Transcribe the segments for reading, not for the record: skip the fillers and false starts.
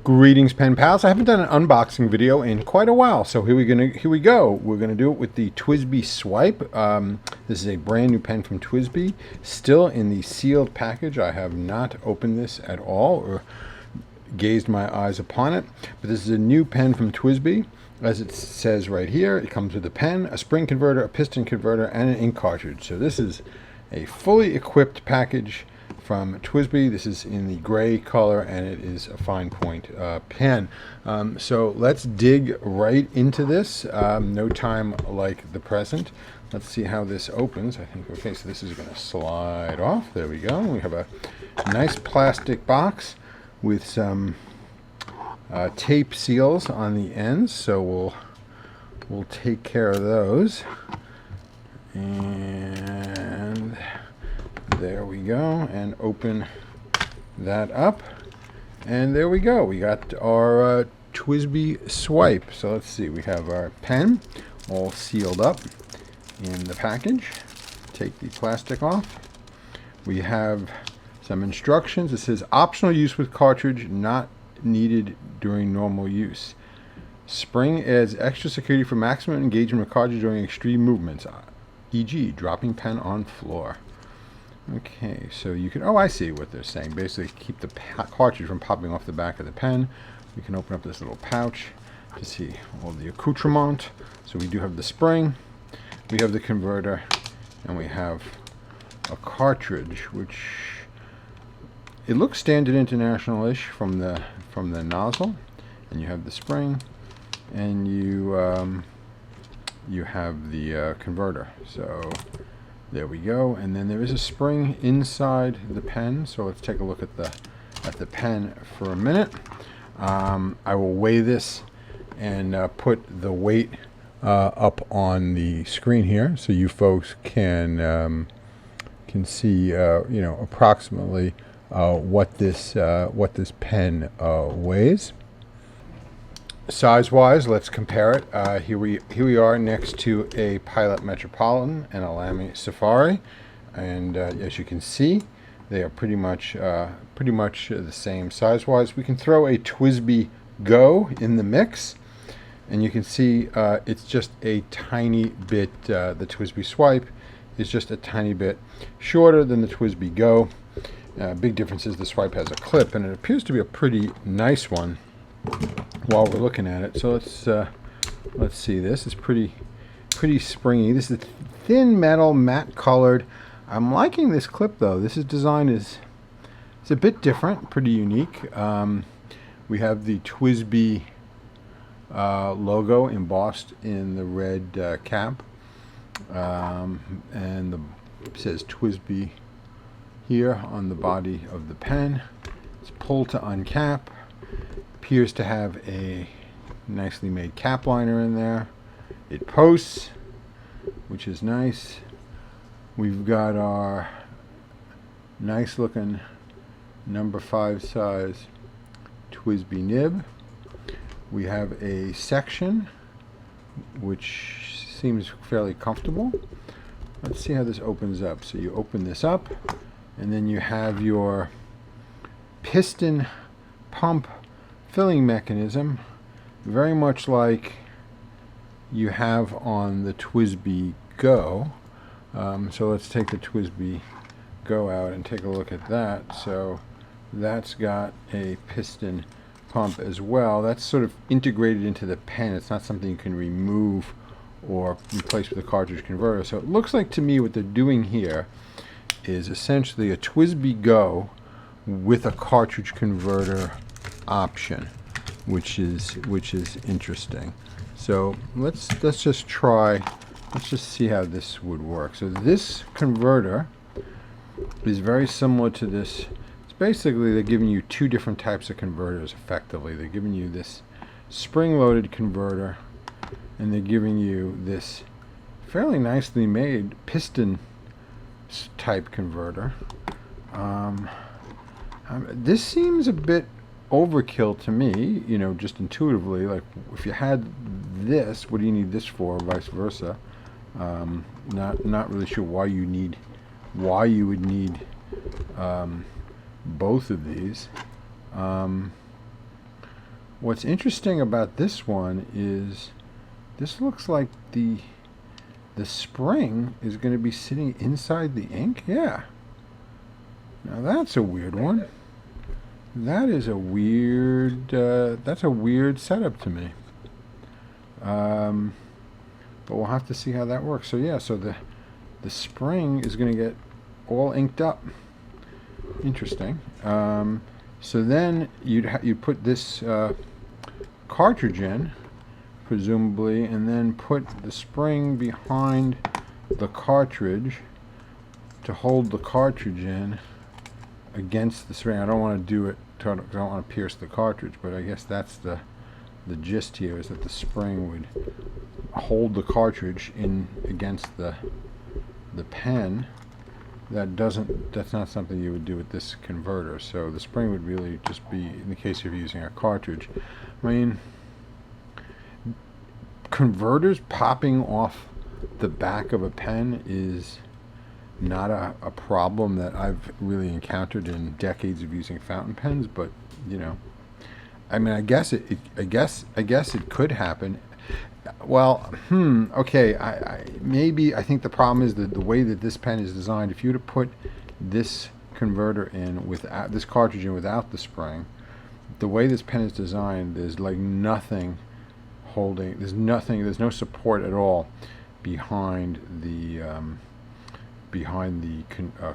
Greetings, pen pals. I haven't done an unboxing video in quite a while, so here we go. We're gonna do it with the TWSBI Swipe. This is a brand new pen from TWSBI, still in the sealed package. I have not opened this at all or gazed my eyes upon it, but this is a new pen from TWSBI. As it says right here, it comes with a pen, a spring converter, a piston converter, and an ink cartridge. So this is a fully equipped package from TWSBI. This is in the gray color, and it is a fine point pen. So let's dig right into this. No time like the present. Let's see how this opens. I think, okay, so this is going to slide off. There we go. We have a nice plastic box with some tape seals on the ends, so we'll take care of those. And there we go, and open that up, and there we go. We got our TWSBI Swipe. So let's see, we have our pen all sealed up in the package. Take the plastic off. We have some instructions. It says optional use with cartridge, not needed during normal use. Spring adds extra security for maximum engagement with cartridge during extreme movements, e.g. dropping pen on floor. Okay, so you can, oh, I see what they're saying. Basically keep the cartridge from popping off the back of the pen. We can open up this little pouch to see all the accoutrement. So we do have the spring, we have the converter, and we have a cartridge, which it looks standard international-ish from the nozzle. And you have the spring, and you have the converter. So there we go. And then there is a spring inside the pen. So let's take a look at the pen for a minute. I will weigh this and put the weight up on the screen here, so you folks can see you know, approximately what this pen weighs. Size-wise, let's compare it. Here we are next to a Pilot Metropolitan and a Lamy Safari, and as you can see, they are pretty much the same size-wise. We can throw a TWSBI Go in the mix, and you can see it's just a tiny bit. The TWSBI Swipe is just a tiny bit shorter than the TWSBI Go. Big difference is the Swipe has a clip, and it appears to be a pretty nice one while we're looking at it. So let's see. This is pretty springy. This is thin metal, matte colored. I'm liking this clip though. This is design is it's a bit different, pretty unique. We have the TWSBI logo embossed in the red cap, and it says TWSBI here on the body of the pen. It's pulled to uncap. Appears to have a nicely made cap liner in there. It posts, which is nice. We've got our nice looking number 5 size TWSBI nib. We have a section which seems fairly comfortable. Let's see how this opens up. So you open this up, and then you have your piston pump filling mechanism, very much like you have on the TWSBI Go. So let's take the TWSBI Go out and take a look at that. So that's got a piston pump as well. That's sort of integrated into the pen. It's not something you can remove or replace with a cartridge converter. So it looks like to me what they're doing here is essentially a TWSBI Go with a cartridge converter option, which is interesting. So let's just see how this would work. So this converter is very similar to this. It's basically they're giving you two different types of converters effectively. They're giving you this spring-loaded converter, and they're giving you this fairly nicely made piston type converter. This seems a bit overkill to me, you know, just intuitively. Like, if you had this, what do you need this for, vice versa? Not really sure why you would need both of these. What's interesting about this one is this looks like the spring is going to be sitting inside the ink. Yeah. Now that's a weird one. That is a weird. That's a weird setup to me. But we'll have to see how that works. So yeah. So the spring is going to get all inked up. Interesting. So then you'd put this cartridge in, presumably, and then put the spring behind the cartridge to hold the cartridge in against the spring. I don't want to do it because I don't want to pierce the cartridge, but I guess that's the gist here, is that the spring would hold the cartridge in against the pen. That's not something you would do with this converter. So the spring would really just be, in the case of using a cartridge. I mean, converters popping off the back of a pen is not a problem that I've really encountered in decades of using fountain pens, but you know, I mean, I guess it could happen. Well, okay, maybe I think the problem is that the way that this pen is designed, if you were to put this converter in without this cartridge in without the spring, the way this pen is designed, there's like nothing holding, there's no support at all behind the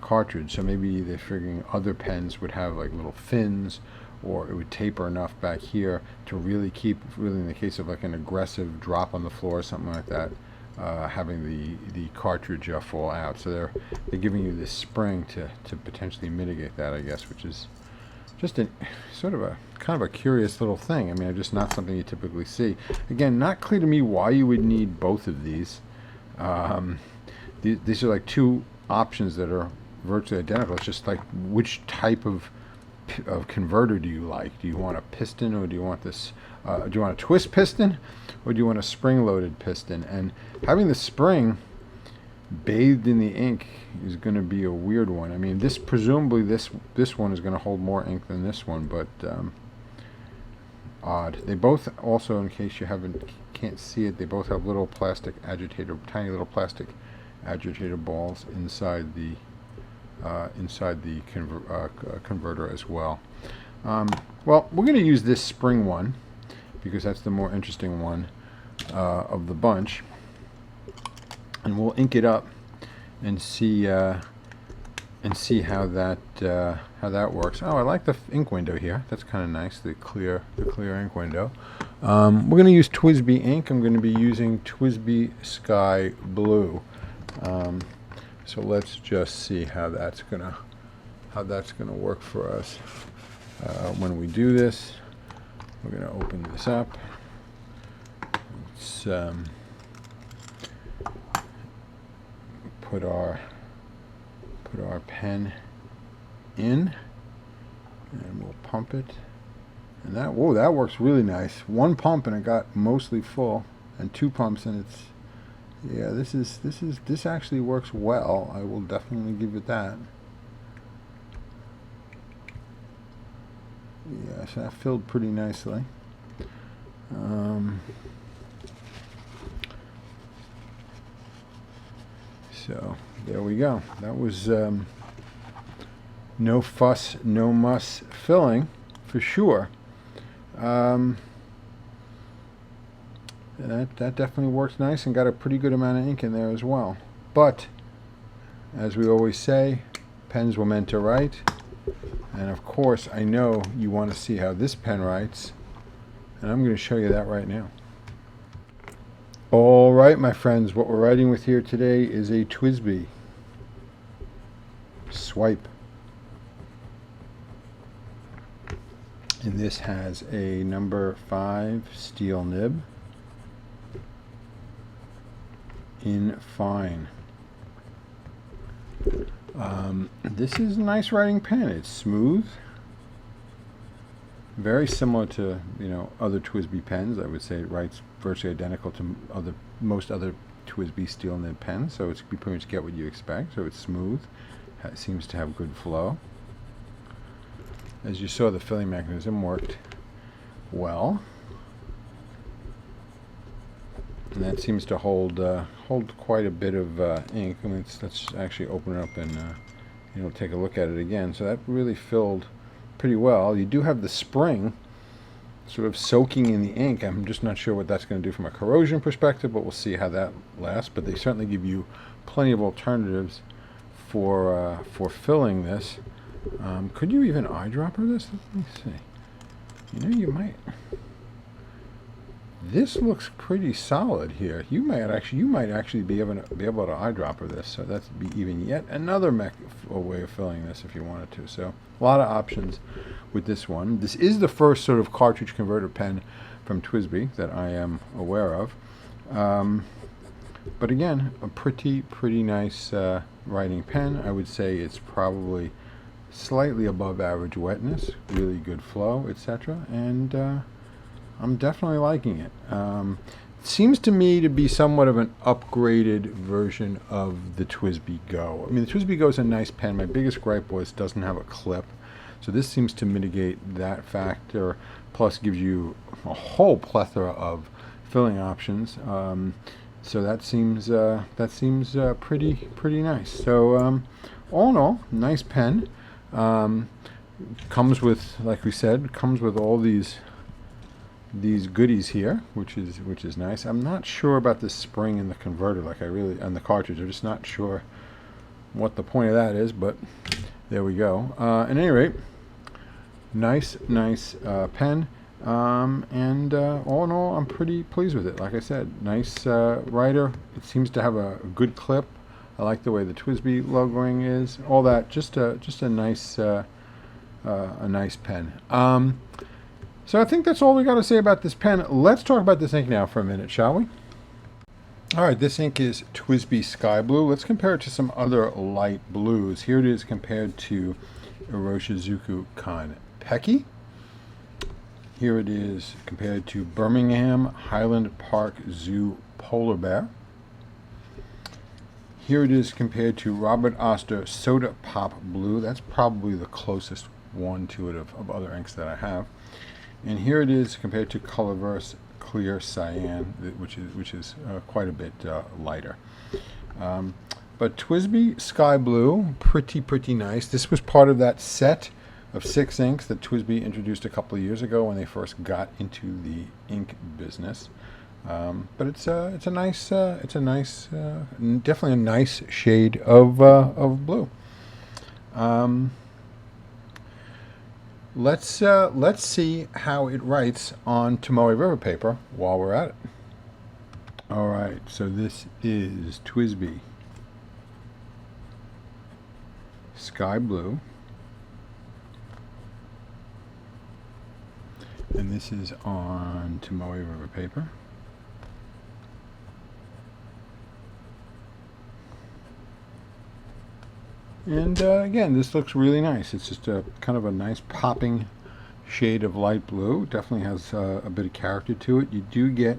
cartridge. So maybe they're figuring other pens would have like little fins, or it would taper enough back here to really keep, in the case of like an aggressive drop on the floor or something like that, having the cartridge fall out. So they're giving you this spring to potentially mitigate that, I guess, which is just a sort of a kind of a curious little thing. I mean, just not something you typically see. Again, not clear to me why you would need both of these. These are like two options that are virtually identical. It's just like, which type of converter do you like? Do you want a piston, or do you want this? Do you want a twist piston, or do you want a spring-loaded piston? And having the spring bathed in the ink is going to be a weird one. I mean, presumably this one is going to hold more ink than this one, but odd. They both also, in case you can't see it, they both have little plastic agitator, tiny little plastic agitator balls inside the converter as well. Well, we're going to use this spring one because that's the more interesting one of the bunch, and we'll ink it up and see how that works. Oh, I like the ink window here. That's kind of nice. The clear ink window. We're going to use TWSBI ink. I'm going to be using TWSBI Sky Blue. So let's just see how that's gonna work for us. When we do this, we're gonna open this up. Let's put our pen in, and we'll pump it. And that works really nice. One pump and it got mostly full, and two pumps and it's. Yeah, this actually works well. I will definitely give it that. Yeah, so that filled pretty nicely. So there we go. That was no fuss, no muss filling for sure. That definitely works nice and got a pretty good amount of ink in there as well. But, as we always say, pens were meant to write. And of course, I know you want to see how this pen writes. And I'm going to show you that right now. All right, my friends, what we're writing with here today is a TWSBI Swipe. And this has a number 5 steel nib in fine. This is a nice writing pen. It's smooth, very similar to other TWSBI pens. I would say it writes virtually identical to most other TWSBI steel nib pens. So it's you pretty much get what you expect. So it's smooth. It seems to have good flow. As you saw, the filling mechanism worked well. And that seems to hold quite a bit of ink. I mean, let's actually open it up and take a look at it again. So that really filled pretty well. You do have the spring sort of soaking in the ink. I'm just not sure what that's going to do from a corrosion perspective, but we'll see how that lasts. But they certainly give you plenty of alternatives for filling this. Could you even eyedropper this? Let me see. You might. This looks pretty solid here. You might actually be able to eyedropper this. So that's be even yet another way of filling this if you wanted to. So a lot of options with this one. This is the first sort of cartridge converter pen from TWSBI that I am aware of. But again, a pretty nice writing pen. I would say it's probably slightly above average wetness, really good flow, etc. And I'm definitely liking it. It seems to me to be somewhat of an upgraded version of the TWSBI Go. I mean, the TWSBI Go is a nice pen. My biggest gripe was it doesn't have a clip. So this seems to mitigate that factor, plus gives you a whole plethora of filling options. So that seems pretty nice. So all in all, nice pen. Comes with, like we said, comes with all these goodies here, which is nice. I'm not sure about the spring in the converter, and the cartridge. I'm just not sure what the point of that is, but there we go. At any rate, nice pen. And all in all, I'm pretty pleased with it. Like I said, nice writer. It seems to have a good clip. I like the way the TWSBI logoing is. All that, just a nice pen. So I think that's all we got to say about this pen. Let's talk about this ink now for a minute, shall we? All right, this ink is TWSBI Sky Blue. Let's compare it to some other light blues. Here it is compared to Iroshizuku Kanpeki. Here it is compared to Birmingham Highland Park Zoo Polar Bear. Here it is compared to Robert Oster Soda Pop Blue. That's probably the closest one to it of other inks that I have. And here it is compared to Colorverse Clear Cyan, which is quite a bit lighter. But TWSBI Sky Blue, pretty nice. This was part of that set of 6 inks that TWSBI introduced a couple of years ago when they first got into the ink business. But it's a nice, definitely a nice shade of blue. Let's see how it writes on Tomoe River paper while we're at it. All right, so this is TWSBI Sky Blue, and this is on Tomoe River paper. And again, this looks really nice. It's just a kind of a nice popping shade of light blue. Definitely has a bit of character to it. You do get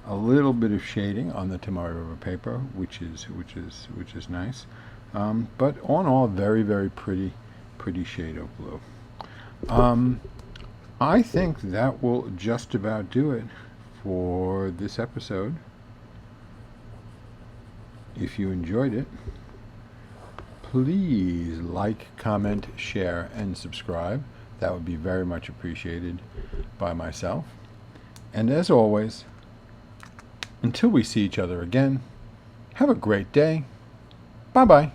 a little bit of shading on the Tomoe River paper, which is nice. But all in all, very pretty shade of blue. I think that will just about do it for this episode. If you enjoyed it, please like, comment, share, and subscribe. That would be very much appreciated by myself. And as always, until we see each other again, have a great day. Bye-bye.